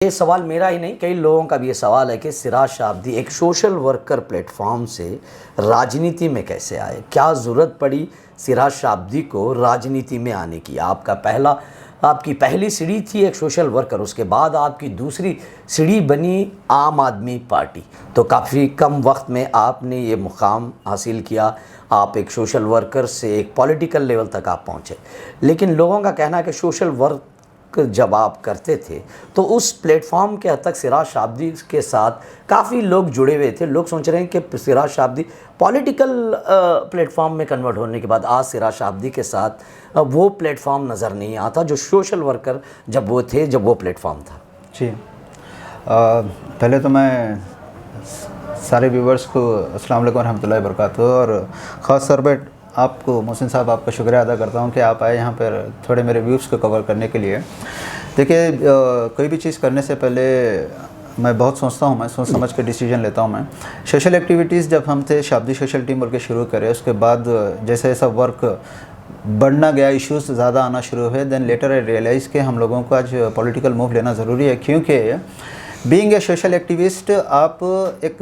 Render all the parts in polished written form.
ये सवाल मेरा ही नहीं, कई लोगों का भी ये सवाल है कि सिराज शाब्दी एक सोशल वर्कर प्लेटफॉर्म से राजनीति में कैसे आए, क्या ज़रूरत पड़ी सिराज शाब्दी को राजनीति में आने की। आपकी पहली सीढ़ी थी एक सोशल वर्कर, उसके बाद आपकी दूसरी सीढ़ी बनी आम आदमी पार्टी। तो काफ़ी कम वक्त में आपने ये मुकाम हासिल किया, आप एक सोशल वर्कर से एक पॉलिटिकल लेवल तक आप पहुँचे। लेकिन लोगों का कहना है कि सोशल वर्क जब आप करते थे तो उस प्लेटफॉर्म के हद तक सिराज शाब्दी के साथ काफ़ी लोग जुड़े हुए थे। लोग सोच रहे हैं कि सिराज शाब्दी पॉलिटिकल प्लेटफॉर्म में कन्वर्ट होने के बाद आज सिराज शाब्दी के साथ वो प्लेटफॉर्म नज़र नहीं आता जो सोशल वर्कर जब वो प्लेटफॉर्म था। जी, पहले तो मैं सारे व्यूवर्स को अस्सलाम वालेकुम रहमतुल्लाहि वबरकातुहू और ख़ास तौर पर आपको मोहसिन साहब आपका शुक्रिया अदा करता हूँ कि आप आए यहाँ पर थोड़े मेरे व्यूज़ को कवर करने के लिए। देखिए, कोई भी चीज़ करने से पहले मैं बहुत सोचता हूँ, मैं सोच समझ के डिसीजन लेता हूँ। मैं सोशल एक्टिविटीज़ जब हम थे शाब्दी सोशल टीम बोल के शुरू करें, उसके बाद जैसे ऐसा वर्क बढ़ना गया, इश्यूज़ ज़्यादा आना शुरू हुए, देन लेटर आई रियलाइज़ कि हम लोगों को आज पॉलिटिकल मूव लेना ज़रूरी है, क्योंकि बीइंग ए सोशल एक्टिविस्ट आप एक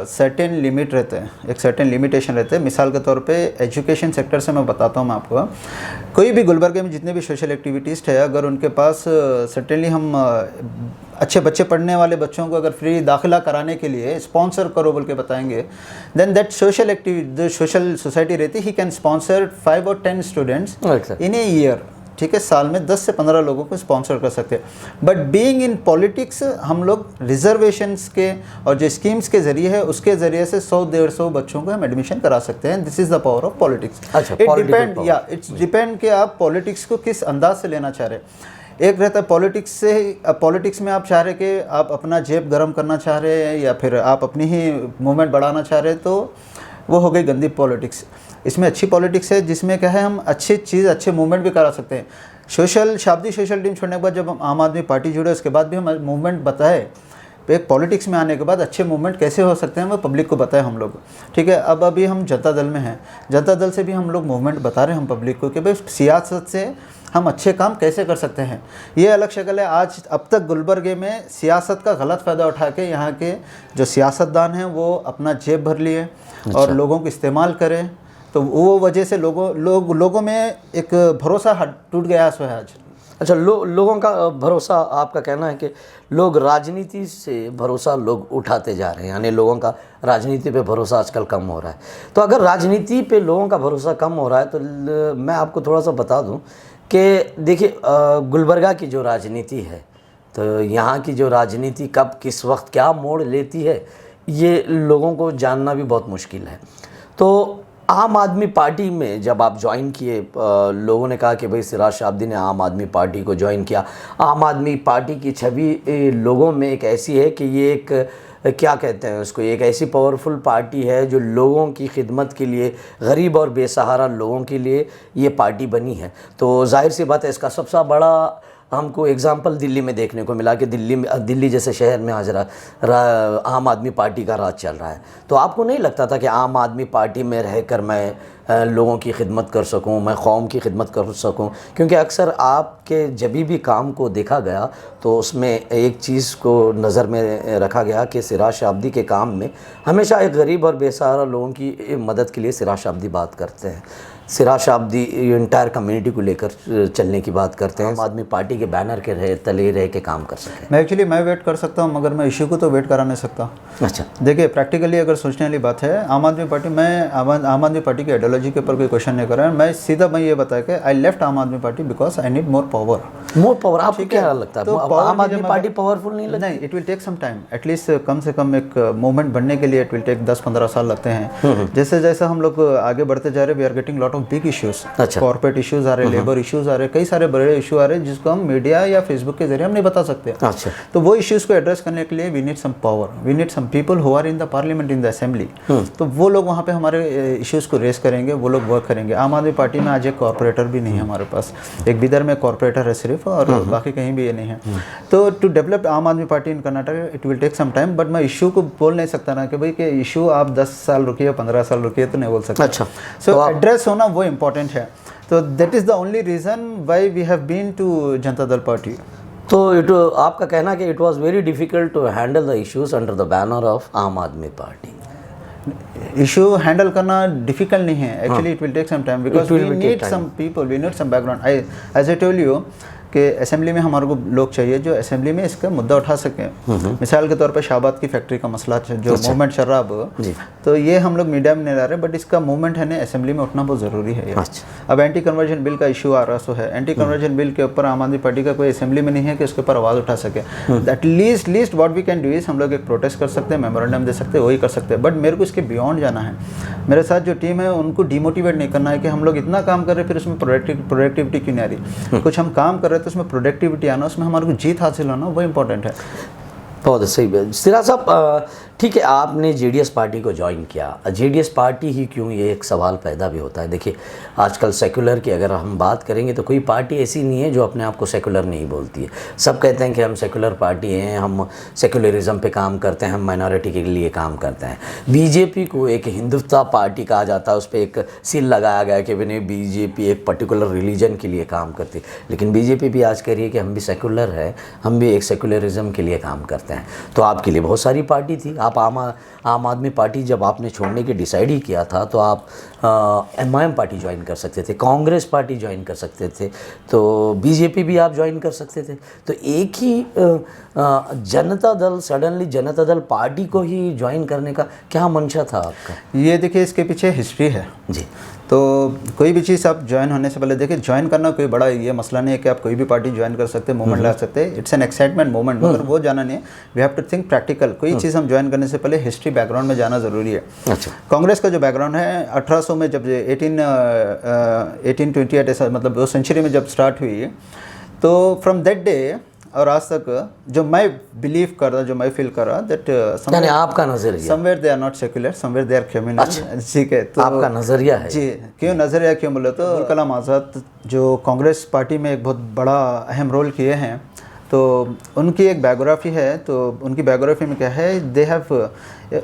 सर्टेन लिमिट रहते हैं, एक सर्टेन लिमिटेशन रहते हैं। मिसाल के तौर पे एजुकेशन सेक्टर से मैं बताता हूँ मैं आपको, कोई भी गुलबर्गे में जितने भी सोशल एक्टिविस्ट है, अगर उनके पास सर्टेनली हम अच्छे बच्चे पढ़ने वाले बच्चों को अगर फ्री दाखिला कराने के लिए स्पॉन्सर करो बोल के बताएंगे, देन दैट सोशल एक्टिविटी जो सोशल सोसाइटी रहती है, ही कैन स्पॉन्सर 5 और 10 स्टूडेंट्स इन ए ईयर। ठीक है, साल में 10 से 15 लोगों को स्पॉन्सर कर सकते हैं। बट बीइंग इन पॉलिटिक्स हम लोग रिजर्वेशंस के और जो स्कीम्स के ज़रिए है उसके ज़रिए से 100-150 बच्चों को हम एडमिशन करा सकते हैं। This is the power of politics. It's depend कि आप पॉलिटिक्स को किस अंदाज से लेना चाह रहे हैं। एक रहता है पॉलिटिक्स में आप चाह रहे कि आप अपना जेब गर्म करना चाह रहे हैं या फिर आप अपनी ही मूवमेंट बढ़ाना चाह रहे हैं, तो वो हो गई गंदी पॉलिटिक्स। इसमें अच्छी पॉलिटिक्स है जिसमें क्या है, हम अच्छी चीज़ अच्छे मूवमेंट भी करा सकते हैं। शाब्दी सोशल टीम छोड़ने के बाद जब हम आम आदमी पार्टी जुड़े, उसके बाद भी हम मूवमेंट बताए। एक पॉलिटिक्स में आने के बाद अच्छे मूवमेंट कैसे हो सकते हैं वो पब्लिक को बताए हम लोग। ठीक है, अब अभी हम जनता दल में हैं, जनता दल से भी हम लोग मूवमेंट बता रहे हैं हम पब्लिक को कि भाई सियासत से हम अच्छे काम कैसे कर सकते हैं। ये अलग शक्ल है। आज अब तक गुलबर्गे में सियासत का गलत फ़ायदा उठा के यहाँ के जो सियासतदान हैं वो अपना जेब भर लिए और लोगों को इस्तेमाल करें, तो वो वजह से लोगों में एक भरोसा टूट गया है आज। अच्छा, लोगों का भरोसा, आपका कहना है कि लोग राजनीति से भरोसा लोग उठाते जा रहे हैं, यानी लोगों का राजनीति पे भरोसा आजकल कम हो रहा है। तो अगर राजनीति पे लोगों का भरोसा कम हो रहा है तो मैं आपको थोड़ा सा बता दूं कि देखिए, गुलबर्गा की जो राजनीति है, तो यहाँ की जो राजनीति कब किस वक्त क्या मोड़ लेती है ये लोगों को जानना भी बहुत मुश्किल है। तो आम आदमी पार्टी में जब आप ज्वाइन किए, लोगों ने कहा कि भाई सिराज शाब्दी ने आम आदमी पार्टी को ज्वाइन किया। आम आदमी पार्टी की छवि लोगों में एक ऐसी है कि ये एक क्या कहते हैं उसको, एक ऐसी पावरफुल पार्टी है जो लोगों की खिदमत के लिए, गरीब और बेसहारा लोगों के लिए ये पार्टी बनी है। तो जाहिर सी बात है, इसका सबसे बड़ा हमको एग्ज़ाम्पल दिल्ली में देखने को मिला कि दिल्ली जैसे शहर में आज आम आदमी पार्टी का राज चल रहा है। तो आपको नहीं लगता था कि आम आदमी पार्टी में रहकर मैं लोगों की खिदमत कर सकूं, मैं कौम की खिदमत कर सकूं? क्योंकि अक्सर आपके जब भी काम को देखा गया तो उसमें एक चीज़ को नज़र में रखा गया कि सिराज शाब्दी के काम में हमेशा एक गरीब और बेसहारा लोगों की मदद के लिए सिराज शाब्दी बात करते हैं। सिराज शाब्दी इंटायर कम्युनिटी को लेकर चलने की बात करते हैं। आम आदमी पार्टी के बैनर के तले रह के काम कर सकें। मैं वेट कर सकता हूँ, मगर मैं इशू को तो वेट करा नहीं सकता। अच्छा, देखिए, प्रैक्टिकली अगर सोचने वाली बात है, आम आदमी पार्टी, मैं आम आदमी पार्टी की आइडियोलॉजी के ऊपर कोई क्वेश्चन नहीं कर रहा है। मैं ये बताया कि आई लेफ्ट आम Aadmi party because I need more power. आपको क्या लगता है, तो आम आदमी पार्टी पावरफुल नहीं लगती? नहीं, it will take some time, at least कम से कम एक मूवमेंट बनने के लिए इट विल टेक 10-15 साल लगते हैं। जैसे जैसे हम लोग आगे बढ़ते जा रहे हैं, we are getting lot of big issues. अच्छा, कॉर्पोरेट इश्यूज आ रहे, लेबर इश्यूज आ रहे, कई सारे बड़े इशू आ रहे हैं जिसको हम मीडिया या फेसबुक के जरिए हम नहीं बता सकते। अच्छा, तो वो इश्यूज को एड्रेस करने के लिए we need some power, we need some people who are in the parliament, in the assembly. तो वो लोग वहाँ पे हमारे इश्यूज को रेस करेंगे, वो लोग वर्क करेंगे। आम आदमी पार्टी में आज एक कॉर्पोरेटर भी नहीं है हमारे पास, एक बिदर में कॉर्पोरेटर है सिर्फ, और बाकी कहीं भी ये नहीं है। तो to develop Aam Aadmi Party in Karnataka it will take some time, but मैं इशू को बोल नहीं सकता ना कि भाई कि इशू आप 10 साल रुकिए, 15 साल रुकिए, तो नहीं बोल सकता। अच्छा, सो एड्रेस होना वो इम्पोर्टेंट है। तो that is the only reason why we have been to Janata Dal party. तो आपका कहना है कि it was very difficult to handle the issues under the banner of Aam Aadmi Party. Issue handle करना डिफिकल्ट नहीं है, actually it will take some time because we need some people, we need some background. As I told you कि assembly में हमारे को लोग चाहिए जो असेंबली में इसका मुद्दा उठा सकें। मिसाल के तौर पे शाहबाद की फैक्ट्री का मसला जो मूवमेंट चल रहा अब, तो ये हम लोग मीडिया में नहीं ला रहे, बट इसका मूवमेंट है ना असेंबली में उठना बहुत ज़रूरी है। अब एंटी कन्वर्जन बिल का इशू आ रहा सो है, एंटी कन्वर्जन बिल के ऊपर आम आदमी पार्टी का कोई असेंबली में नहीं है कि उसके ऊपर आवाज़ उठा सके। That least what we can do is हम लोग एक प्रोटेस्ट कर सकते हैं, मेमोरेंडम दे सकते हैं, वही कर सकते हैं, बट मेरे को इसके बियॉन्ड जाना है। मेरे साथ जो टीम है उनको डिमोटिवेट नहीं करना है कि हम लोग इतना काम कर रहे हैं फिर उसमें प्रोडक्टिविटी क्यों नहीं आ रही। कुछ हम काम कर रहे हैं तो उसमें प्रोडक्टिविटी आना, उसमें हमारे को जीत हासिल होना, वो इंपॉर्टेंट है। बहुत सही। सिराज साहब, ठीक है, आपने जेडीएस पार्टी को ज्वाइन किया, जेडीएस पार्टी ही क्यों, ये एक सवाल पैदा भी होता है। देखिए आजकल सेकुलर की अगर हम बात करेंगे तो कोई पार्टी ऐसी नहीं है जो अपने आप को सेकुलर नहीं बोलती है। सब कहते हैं कि हम सेकुलर पार्टी हैं, हम सेकुलरिज्म पे काम करते हैं, हम माइनॉरिटी के लिए काम करते हैं। बीजेपी को एक हिंदुत्व पार्टी कहा जाता है, उस पर एक सील लगाया गया कि नहीं बीजेपी एक पर्टिकुलर रिलीजन के लिए काम करती है, लेकिन बीजेपी भी आज कह रही है कि हम भी सेकुलर है, हम भी एक सेकुलरिज्म के लिए काम करते हैं। तो आपके लिए बहुत सारी पार्टी थी, आप आम आदमी पार्टी जब आपने छोड़ने की डिसाइड ही किया था तो आप एमआईएम पार्टी ज्वाइन कर सकते थे, कांग्रेस पार्टी ज्वाइन कर सकते थे, तो बीजेपी भी आप ज्वाइन कर सकते थे। तो एक ही जनता दल, सडनली जनता दल पार्टी को ही ज्वाइन करने का क्या मंशा था आपका? ये देखिए इसके पीछे हिस्ट्री है जी। तो कोई भी चीज़ आप ज्वाइन होने से पहले देखिए, ज्वाइन करना कोई बड़ा ये मसला नहीं है कि आप कोई भी पार्टी ज्वाइन कर सकते हैं, मूवमेंट ला सकते हैं, इट्स एन एक्साइटमेंट मूवमेंट, मगर वो जाना नहीं है। We have to think practical. कोई चीज़ हम ज्वाइन करने से पहले हिस्ट्री बैकग्राउंड में जाना ज़रूरी है। अच्छा। कांग्रेस का जो बैकग्राउंड है 1800 में जब 1828 ऐसा मतलब वो सेंचुरी में जब स्टार्ट हुई, तो फ्रॉम दैट डे और आज तक जो मैं बिलीव कर रहा, जो मैं फील कर रहा, दैट आपका नजरिया somewhere they are not secular, somewhere they are communal. ठीक है, तो आपका नजरिया है जी। क्यों नजरिया क्यों बोले तो अब्दुल कलाम आज़ाद जो कांग्रेस पार्टी में एक बहुत बड़ा अहम रोल किए हैं, तो उनकी एक बायोग्राफी है। तो उनकी बायोग्राफी में क्या है, दे हैव,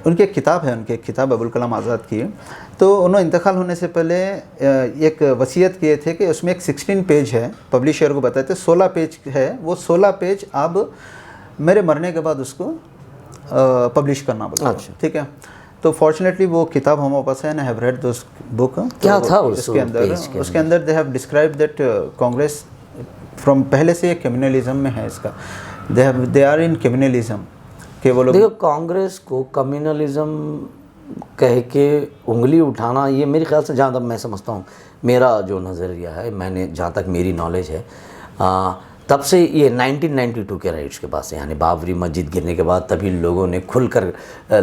उनकी एक किताब है, उनकी एक किताब अब्दुल कलाम आज़ाद की। तो उन्होंने इंतकाल होने से पहले एक वसीयत किए थे कि उसमें एक 16 पेज है, पब्लिशर को बताए थे 16 पेज है, वो 16 पेज अब मेरे मरने के बाद उसको पब्लिश करना बोला। अच्छा। ठीक है, तो फॉर्चुनेटली वो किताब हमारे पास है, I have read this book. क्या था उसके अंदर they have describe that Congress from पहले से कम्युनलिज्म में है इसका, दे आर इन कम्युनलिज्म के वो लोग। देखो कांग्रेस को कम्युनलिज्म कह के उंगली उठाना, ये मेरे ख्याल से जहाँ तक मैं समझता हूँ, मेरा जो नज़रिया है, मैंने जहाँ तक मेरी नॉलेज है, तब से ये 1992 के राइट्स के बाद से, यानी बाबरी मस्जिद गिरने के बाद तभी लोगों ने खुलकर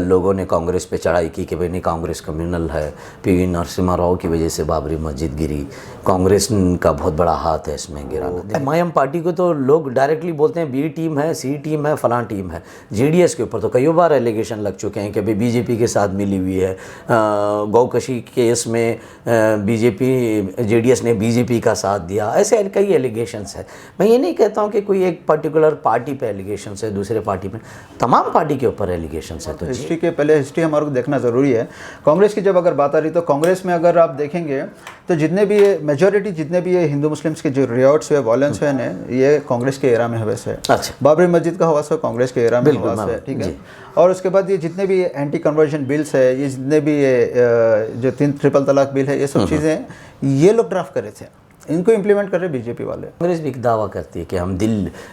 लोगों ने कांग्रेस पे चढ़ाई की कि भाई नहीं कांग्रेस कम्युनल है, पीवी नरसिम्हा राव की वजह से बाबरी मस्जिद गिरी, कांग्रेस का बहुत बड़ा हाथ है इसमें गिराना। एमआईएम पार्टी को तो लोग डायरेक्टली बोलते हैं बी टीम है, सी टीम है, फलां टीम है। जेडीएस के ऊपर तो कई बार एलिगेशन लग चुके हैं कि भाई बीजेपी के साथ मिली हुई है। गौकशी केस में बीजेपी, जेडीएस ने बीजेपी का साथ दिया, ऐसे कई एलिगेशंस है। मैं ये नहीं कहता हूँ कि कोई एक पर्टिकुलर पार्टी पे एलिगेशंस है, दूसरे पार्टी पे, तमाम पार्टी के ऊपर एलिगेशंस है। तो हिस्ट्री के पहले हिस्ट्री हमारे को देखना ज़रूरी है। कांग्रेस की जब अगर बात आ रही तो कांग्रेस में अगर आप देखेंगे तो जितने भी मेजॉरिटी जितने भी ये हिंदू मुस्लिम्स के जो रियॉट्स हुए, वॉयलेंस हुए ना, ये कांग्रेस के एरा में हुए से। अच्छा। बाबरी मस्जिद का हुआ से कांग्रेस के एरा में हुआ से। ठीक है, और उसके बाद ये जितने भी एंटी कन्वर्जन बिल्स है, ये जितने भी जो 3 ट्रिपल तलाक बिल है, ये सब चीज़ें ये लोग ड्राफ्ट करे थे, इनको इम्प्लीमेंट कर रहे बीजेपी वाले। कांग्रेस भी एक दावा करती है कि हम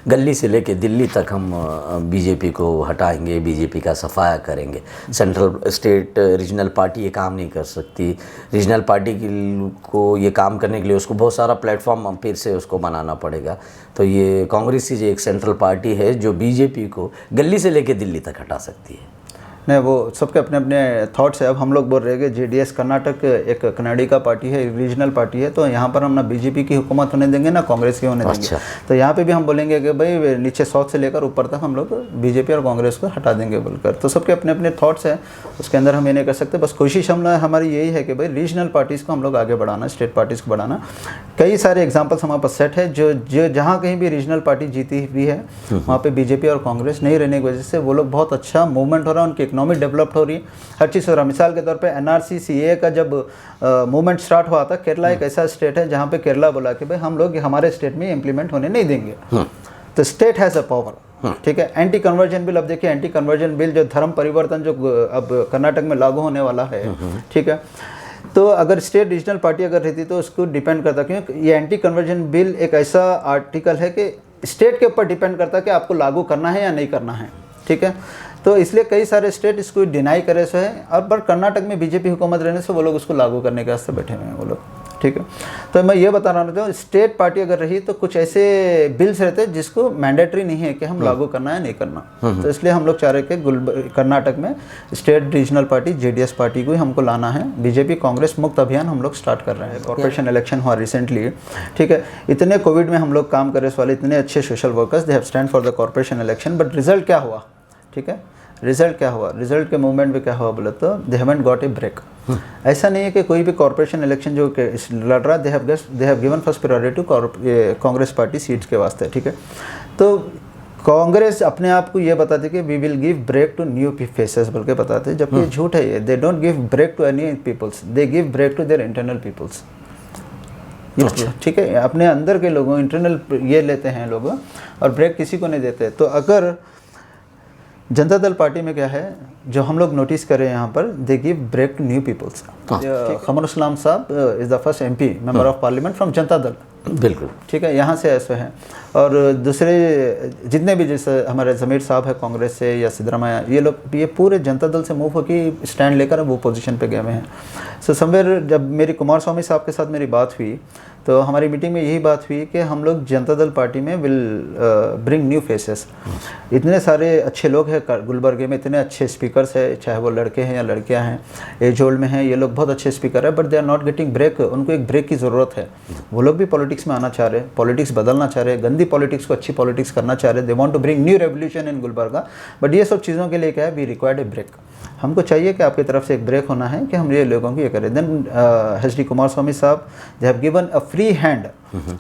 गली से लेके दिल्ली तक हम बीजेपी को हटाएंगे, बीजेपी का सफाया करेंगे। सेंट्रल स्टेट रीजनल पार्टी ये काम नहीं कर सकती। रीजनल पार्टी को ये काम करने के लिए उसको बहुत सारा प्लेटफॉर्म फिर से उसको बनाना पड़ेगा। तो ये कांग्रेस ही एक सेंट्रल पार्टी है जो बीजेपी को गली से लेके दिल्ली तक हटा सकती है। नहीं, वो सबके अपने अपने थॉट्स है। अब हम लोग बोल रहे हैं कि जेडीएस कर्नाटक एक कनाडी का पार्टी है, रीजनल पार्टी है, तो यहाँ पर हम ना बीजेपी की हुकूमत होने देंगे ना कांग्रेस की होने देंगे। तो यहाँ पे भी हम बोलेंगे कि भाई नीचे साउथ से लेकर ऊपर तक हम लोग बीजेपी और कांग्रेस को हटा देंगे बोलकर। तो सबके अपने अपने थॉट्स हैं, उसके अंदर हम ये नहीं कर सकते। बस कोशिश हमारी यही है कि भाई रीजनल पार्टीज़ को हम लोग आगे बढ़ाना, स्टेट पार्टीज़ को बढ़ाना। कई सारे एग्जाम्पल्स हमारे पास सेट है जो जहाँ कहीं भी रीजनल पार्टी जीती हुई है वहाँ पर बीजेपी और कांग्रेस नहीं रहने की वजह से वो लोग बहुत अच्छा मूवमेंट हो रहा है, उनकी इकोनॉमी डेवलप्ड हो रही है, हर चीज़ हो रहा है। मिसाल के तौर पे एनआरसी सीए का जब मूवमेंट स्टार्ट हुआ था, केरला एक ऐसा स्टेट है जहाँ पे केरला बोला कि भाई हम लोग हमारे स्टेट में इम्प्लीमेंट होने नहीं देंगे। तो स्टेट हैज़ अ पावर, ठीक है। एंटी कन्वर्जन बिल, अब देखिए एंटी कन्वर्जन बिल जो धर्म परिवर्तन जो अब कर्नाटक में लागू होने वाला है, ठीक है, तो अगर स्टेट रीजनल पार्टी अगर रहती तो उसको डिपेंड करता, क्योंकि ये एंटी कन्वर्जन बिल एक ऐसा आर्टिकल है कि स्टेट के ऊपर डिपेंड करता है कि आपको लागू करना है या नहीं करना है, ठीक है। तो इसलिए कई सारे स्टेट इसको डिनाई करे से है, और पर कर्नाटक में बीजेपी हुकूमत रहने से वो लोग उसको लागू करने के वास्ते बैठे हुए हैं वो लोग, ठीक है। तो मैं ये बता रहा हूँ, स्टेट पार्टी अगर रही तो कुछ ऐसे बिल्स रहते हैं जिसको मैंडेटरी नहीं है कि हम लागू करना है नहीं करना, तो इसलिए हम लोग चाह रहे कि कर्नाटक में state regional party JDS party को ही हमको लाना है। बीजेपी कांग्रेस मुक्त अभियान हम लोग स्टार्ट कर रहे हैं। कॉर्पोरेशन इलेक्शन हुआ रिसेंटली, ठीक है, इतने कोविड में हम लोग काम करे वाले इतने अच्छे social workers, they have stand for the corporation election, but result क्या हुआ, ठीक है, रिजल्ट क्या हुआ, रिजल्ट के मूवमेंट में क्या हुआ बोले तो they haven't got a break. ऐसा नहीं है कि कोई भी कॉर्पोरेशन इलेक्शन जो लड़ रहा, they have given first priority to Congress party seats के वास्ते, ठीक है। तो कांग्रेस अपने आप को ये बताती कि we will give break to new faces बोल के बताते हैं, जबकि झूठ है ये। They don't give break to any peoples, they give break to their internal peoples, ठीक है, अपने अंदर के लोगों इंटरनल ये लेते हैं लोग, और ब्रेक किसी को नहीं देते। तो अगर जनता दल पार्टी में क्या है जो हम लोग नोटिस करें यहाँ पर, they give break to new peoples. Qamar Islam साहब is the first MP member of parliament from Janata Dal, बिल्कुल, ठीक है, यहाँ से ऐसे हैं। और दूसरे जितने भी, जैसे हमारे ज़मीर साहब है कांग्रेस से या सिद्धरामैया, ये लोग ये पूरे जनता दल से मूव होकर स्टैंड लेकर वो पोजीशन पे गए हुए हैं। सो समवेयर जब मेरी कुमार स्वामी साहब के साथ मेरी बात हुई तो हमारी मीटिंग में यही बात हुई कि हम लोग जनता दल पार्टी में विल ब्रिंग न्यू फेसेस। इतने सारे अच्छे लोग हैं गुलबर्गे में, इतने अच्छे स्पीकर्स हैं, चाहे वो लड़के हैं या लड़कियां हैं, एज ओल्ड में हैं, ये लोग बहुत अच्छे स्पीकर हैं, but they are not getting break. उनको एक ब्रेक की ज़रूरत है। वो लोग भी पॉलिटिक्स में आना चाह रहे हैं, पॉलिटिक्स बदलना चाह रहे हैं, गंदी पॉलिटिक्स को अच्छी पॉलिटिक्स करना चाह रहे हैं। They want to bring new revolution in Gulbarga, but ये सब चीज़ों के लिए क्या है, वी रिक्वायर्ड ए ब्रेक। हमको चाहिए कि आपकी तरफ से एक ब्रेक होना है कि हम ये लोगों को ये करें। देन एच डी कुमार स्वामी साहब दे have given a free hand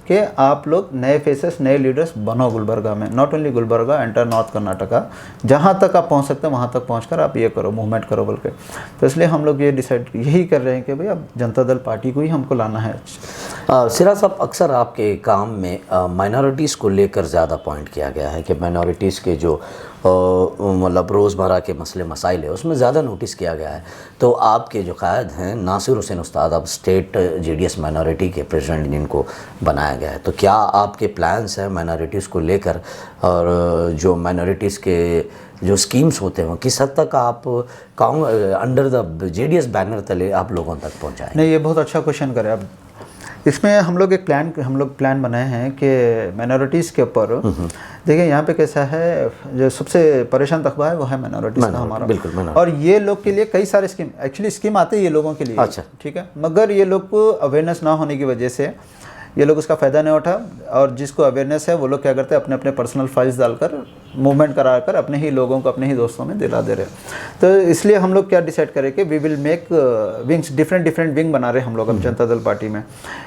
कि आप लोग नए फेसेस, नए लीडर्स बनो गुलबर्गा में, not only Gulbarga, enter north Karnataka, जहाँ तक आप पहुँच सकते हैं वहाँ तक पहुँच कर आप ये करो, मूवमेंट करो बोल के। तो इसलिए हम लोग ये डिसाइड यही कर रहे हैं कि भाई अब जनता दल पार्टी को ही हमको लाना है। सिरा साहब, अक्सर आपके काम में माइनॉरिटीज़ को लेकर ज़्यादा पॉइंट किया गया है कि माइनॉरिटीज़ के जो मतलब रोज़मर्रा के मसले मसाइल है उसमें ज़्यादा नोटिस किया गया है। तो आपके जो कायद हैं नासिर हुसैन उस्ताद, अब स्टेट जेडीएस माइनॉरिटी के प्रेसिडेंट जिनको बनाया गया है, तो क्या आपके प्लान्स हैं माइनॉरिटीज़ को लेकर, और जो माइनॉरिटीज़ के जो स्कीम्स होते हैं किस हद तक आप अंडर द जेडीएस बैनर तले आप लोगों तक पहुँचाएं? नहीं, ये बहुत अच्छा क्वेश्चन करें आप। इसमें हम लोग एक प्लान बनाए हैं कि माइनॉरिटीज़ के ऊपर देखिए यहाँ पे कैसा है, जो सबसे परेशान तकबा है वो है माइनॉरिटीज़ का हमारा, बिल्कुल। और ये लोग के लिए कई सारे स्कीम आते हैं ये लोगों के लिए, अच्छा, ठीक है, मगर ये लोग को अवेयरनेस ना होने की वजह से ये लोग उसका फ़ायदा नहीं उठा, और जिसको अवेयरनेस है वो लोग क्या करते हैं, अपने अपने पर्सनल फाइल्स डालकर मूवमेंट करा कर अपने ही लोगों को, अपने ही दोस्तों में दिला दे रहे। तो इसलिए हम लोग क्या डिसाइड करें कि we will make wings, different wing बना रहे हम लोग अब जनता दल पार्टी में।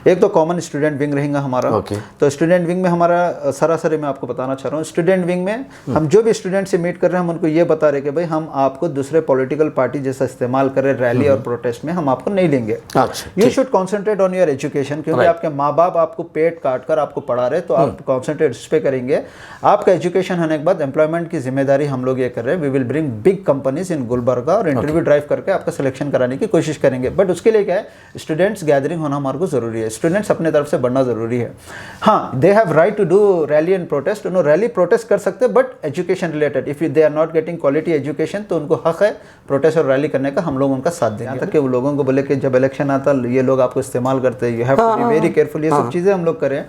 एक तो कॉमन स्टूडेंट विंग रहेगा हमारा, तो स्टूडेंट विंग में हमारा सरासरी मैं आपको बताना चाह रहा हूँ, स्टूडेंट विंग में हम जो भी स्टूडेंट से मीट कर रहे हैं हम उनको ये बता रहे कि भाई हम आपको दूसरे पॉलिटिकल पार्टी जैसा इस्तेमाल करें रैली और प्रोटेस्ट में, हम आपको नहीं लेंगे। You should concentrate on your education, क्योंकि आपके माँ बाप आपको पेट काट कर आपको पढ़ा रहे, तो आप कॉन्सेंट्रेट उस पर करेंगे। आपका एजुकेशन होने के बाद एम्प्लॉयमेंट की जिम्मेदारी हम लोग ये कर रहे हैं, we will bring big companies in Gulbarga और इंटरव्यू ड्राइव करके आपका सिलेक्शन कराने की कोशिश करेंगे। बट उसके लिए क्या है, स्टूडेंट्स गैदरिंग होना हमारे को जरूरी है, स्टूडेंट्स अपने तरफ से बढ़ना जरूरी है। हाँ, they have right to do rally and protest, उन्होंने रैली प्रोटेस्ट कर सकते हैं, but education related, if they are not getting quality education तो उनको हक है प्रोटेस्ट और रैली करने का, हम लोग उनका साथ देंगे। यहाँ तक कि वो लोगों को बोले कि जब इलेक्शन आता ये लोग आपको इस्तेमाल करते हैं, you have to be very careful. ये सब चीज़ें हम लोग करें,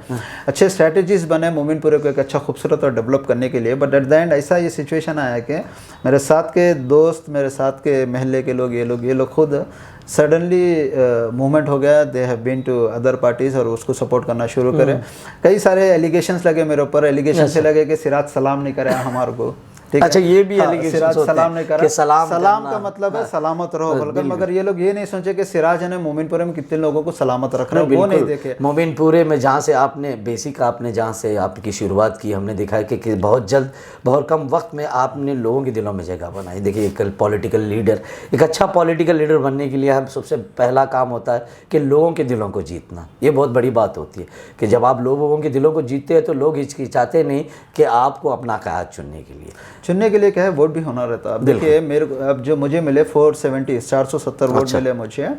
अच्छे स्ट्रैटेजीज बने मोमिनपुरे को एक अच्छा खूबसूरत और डेवलप करने के लिए। बट एट द एंड ऐसा ये सिचुएशन आया कि मेरे साथ के दोस्त, मेरे साथ के महल्ले के लोग, ये लोग खुद सडनली मूवमेंट हो गया, they have been to other parties और उसको सपोर्ट करना शुरू करें। कई सारे एलिगेशंस लगे मेरे ऊपर, एलिगेशन से लगे कि सिराज सलाम नहीं करे हमारे को, ठीक अच्छा, ये भी हाँ, allegation सिराज होते सलाम हैं नहीं करा, कि सलाम सलाम करना, का मतलब है हाँ, सलामत रहो बोलकर, बिल्कुल। मगर ये लोग ये नहीं सोचे कि सिराज ने मोमिनपुरे में कितने लोगों को सलामत रख रहे हैं, वो नहीं देखे। मोमिनपुरे में जहाँ से आपने बेसिक, आपने जहाँ से आपकी शुरुआत की, हमने देखा है कि बहुत जल्द, बहुत कम वक्त में आपने लोगों के दिलों में जगह बनाई। देखिए, एक पॉलिटिकल लीडर, एक अच्छा पॉलिटिकल लीडर बनने के लिए हम सबसे पहला काम होता है कि लोगों के दिलों को जीतना। ये बहुत बड़ी बात होती है कि जब आप लोगों के दिलों को जीतते हैं तो लोग हिचकिचाते नहीं कि आपको अपना कायद चुनने के लिए क्या है, वोट भी होना रहता है। अब देखिए, मेरे अब जो मुझे मिले 470 वोट मिले मुझे,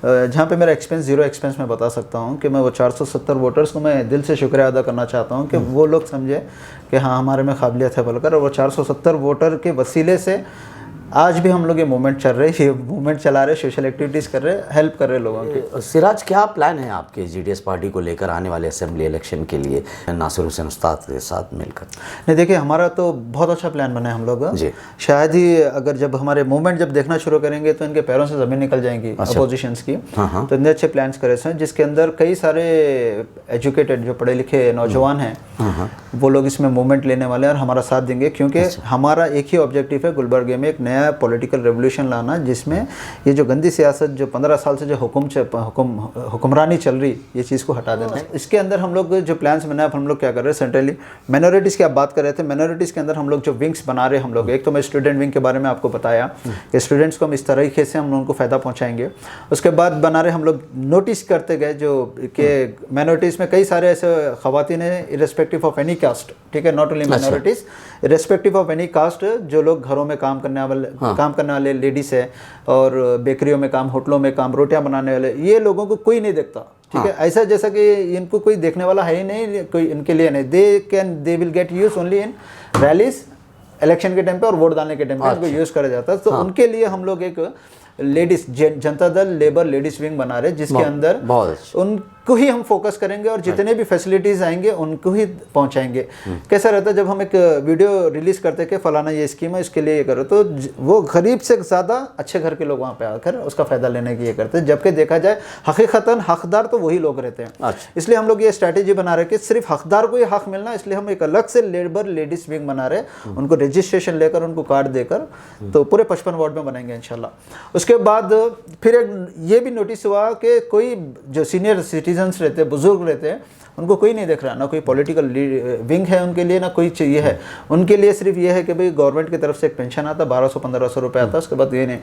जहाँ पे मेरा एक्सपेंस 0 एक्सपेंस में बता सकता हूँ कि मैं वो 470 वोटर्स को मैं दिल से शुक्रिया अदा करना चाहता हूँ कि वो लोग समझे कि हाँ हमारे में काबिलियत है बोलकर, और वो 470 वोटर के वसीले से आज भी हम लोग ये मूवमेंट चल रहे हैं, ये मूवमेंट चला रहे, सोशल एक्टिविटीज़ कर रहे, हेल्प कर रहे लोगों की। सिराज, क्या प्लान है आपके जीडीएस पार्टी को लेकर आने वाले असेंबली इलेक्शन के लिए नासिर हुसैन उस्ताद के साथ मिलकर? नहीं, देखिए, हमारा तो बहुत अच्छा प्लान बना है हम लोग जी। शायद ही अगर जब हमारे मूवमेंट जब देखना शुरू करेंगे तो इनके पैरों से ज़मीन निकल जाएंगी अपोजिशंस की। तो इतने अच्छे प्लान्स करे हैं जिसके अंदर कई सारे एजुकेटेड जो पढ़े लिखे नौजवान हैं वो लोग इसमें मूवमेंट लेने वाले हैं और हमारा साथ देंगे, क्योंकि हमारा एक ही ऑब्जेक्टिव है गुलबर्गे में एक नया पॉलिटिकल रेवोल्यूशन लाना, जिसमें ये जो गंदी सियासत जो 15 साल से जो हुक्मरानी चल रही, ये चीज़ को हटा देना है। इसके अंदर हम लोग जो प्लान्स बनाए, हम लोग क्या कर रहे हैं सेंट्रली, माइनॉरिटीज़ की आप बात कर रहे थे, माइनॉरिटीज़ के अंदर हम लोग जो विंग्स बना रहे हैं हम लोग, एक तो मैं स्टूडेंट विंग के बारे में आपको बताया कि स्टूडेंट्स को हम इस तरीके से हम उनको फ़ायदा पहुँचाएंगे। उसके बाद बना रहे हम लोग नोटिस करते गए जो कि माइनॉरिटीज़ में कई सारे ऐसे ख़वातीन हैं इर्रेस्पेक्टिव ऑफ एनी कास्ट, ठीक है, not only minorities, irrespective of any caste, जो लोग घरों में काम करने वाले लेडीज़ है और बेकरियों में काम, होटलों में काम, रोटियां बनाने वाले, ये लोगों को कोई नहीं देखता, ठीक है। ऐसा जैसा कि इनको कोई देखने वाला है ही नहीं, कोई इनके लिए नहीं, they will get use only in rallies, election के टाइम पे और वोट डालने के टाइम पे इनको यूज करा जाता है। तो उनके लिए हम लोग एक ladies Janata Dal labour ladies wing बना रहे, जिसके अंदर उनको ही हम फोकस करेंगे और जितने भी फैसिलिटीज आएंगे उनको ही पहुंचाएंगे। कैसा रहता है जब हम एक वीडियो रिलीज करते कि फलाना ये स्कीम है, इसके लिए ये करो, तो वो गरीब से ज़्यादा अच्छे घर के लोग वहाँ पे आकर उसका फ़ायदा लेने की ये करते हैं, जबकि देखा जाए हकीकतन हकदार तो वही लोग रहते हैं। इसलिए हम लोग ये स्ट्रैटेजी बना रहे कि सिर्फ हकदार को ही हक मिलना, इसलिए हम एक अलग से लेबर लेडीज विंग बना रहे, उनको रजिस्ट्रेशन लेकर, उनको कार्ड देकर, तो पूरे 55 वार्ड में बनाएंगे इंशाल्लाह। उसके बाद फिर ये भी नोटिस हुआ कि कोई जो सीनियर सिटीजन्स रहते हैं, बुजुर्ग रहते हैं, उनको कोई नहीं देख रहा, ना कोई पॉलिटिकल विंग है उनके लिए, ना कोई चाहिए है उनके लिए। सिर्फ ये है कि भाई गवर्नमेंट की तरफ से एक पेंशन आता, 1200-1500 रुपये आता, उसके बाद ये नहीं।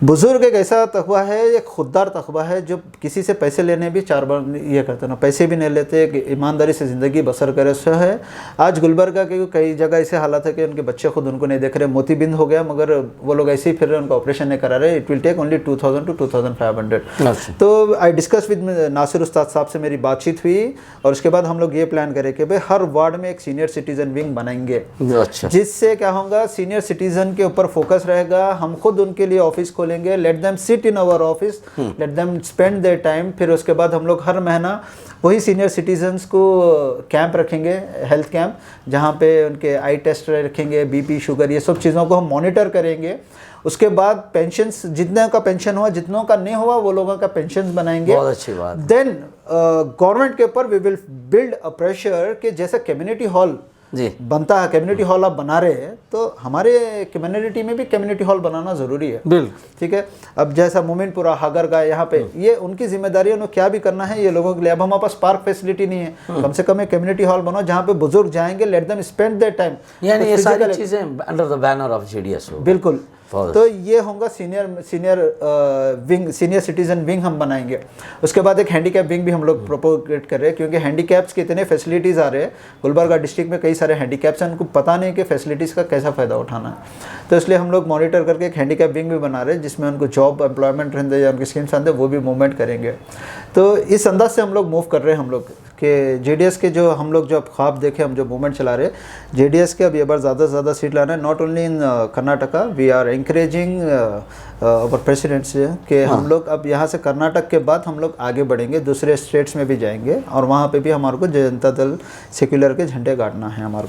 बुजुर्ग एक ऐसा तकवा है, एक खुददार तकवा है जो किसी से पैसे लेने भी 4 बार ये करते ना, पैसे भी नहीं लेते, कि ईमानदारी से ज़िंदगी बसर करे से है। आज गुलबर्गा के कई जगह ऐसे हालात है कि उनके बच्चे खुद उनको नहीं देख रहे, मोतीबिंद हो गया, मगर वो लोग ऐसे ही फिर रहे, उनका ऑपरेशन नहीं करा रहे। It will take only 2000 to 2500। तो आई डिस्कस विद नासिर उस्ताद साहब से मेरी बातचीत हुई और उसके बाद हम लोग ये प्लान करें कि भाई हर वार्ड में एक सीनियर सिटीजन विंग बनाएंगे, जिससे क्या होगा, सीनियर सिटीजन के ऊपर फोकस रहेगा, हम खुद उनके लिए ऑफिस लेंगे, let them sit in our office, let them spend their time. फिर उसके बाद हम लोग हर महीना वही सीनियर सिटीजन्स को कैंप रखेंगे, हेल्थ कैंप, जहाँ पे उनके आई टेस्ट रखेंगे, बीपी शुगर, ये सब चीज़ों को हम मॉनिटर करेंगे। उसके बाद पेंशन्स, जितने का पेंशन हुआ, जितनों का नहीं हुआ, वो लोगों का पेंशन बनाएंगे। बहुत अच्छी बात। देन गवर्नमेंट के ऊपर we will build a pressure कि जैसे कम्युनिटी हॉल बनता है, कम्युनिटी हॉल आप बना रहे हैं, तो हमारे कम्युनिटी में भी कम्युनिटी हॉल बनाना ज़रूरी है, ठीक है। अब जैसा मोमिनपुरा, हागरगा, यहाँ पे ये उनकी जिम्मेदारी है, उन्हें क्या भी करना है ये लोगों के लिए। अब हमारे पास पार्क फैसिलिटी नहीं है, कम से कम एक कम्युनिटी हॉल बनाओ जहाँ पे बुजुर्ग जाएंगे, late them spend their time, यानी ये सारी चीज़ें under the banner of GDS हो। बिल्कुल। तो ये होगा सीनियर सिटीजन विंग हम बनाएंगे। उसके बाद एक हैंडीकैप विंग भी हम लोग प्रोपोगेट कर रहे हैं, क्योंकि हैंडीकैप्स के इतने फैसिलिटीज़ आ रहे हैं। गुलबर्गा डिस्ट्रिक्ट में कई सारे हैंडीकैप्स हैं, उनको पता नहीं कि फैसिलिटीज़ का कैसा फ़ायदा उठाना है। तो इसलिए हम लोग मॉनिटर करके एक हैंडीकैप विंग भी बना रहे हैं, जिसमें उनको जॉब एम्प्लॉयमेंट रहते या उनकी स्कीम्स आते, वो भी मूवमेंट करेंगे। तो इस अंदाज से हम लोग मूव कर रहे हैं हम लोग कि जेडीएस के जो हम लोग जो अब ख्वाब देखे, हम जो मूवमेंट चला रहे हैं जेडीएस के, अब ये बार ज़्यादा से ज़्यादा सीट लाना है, not only in Karnataka, we are encouraging our president से कि हम लोग अब यहाँ से कर्नाटक के बाद हम लोग आगे बढ़ेंगे, दूसरे स्टेट्स में भी जाएंगे और वहाँ पे भी हमारे को जनता दल सेक्युलर के झंडे गाड़ना है हमारे को।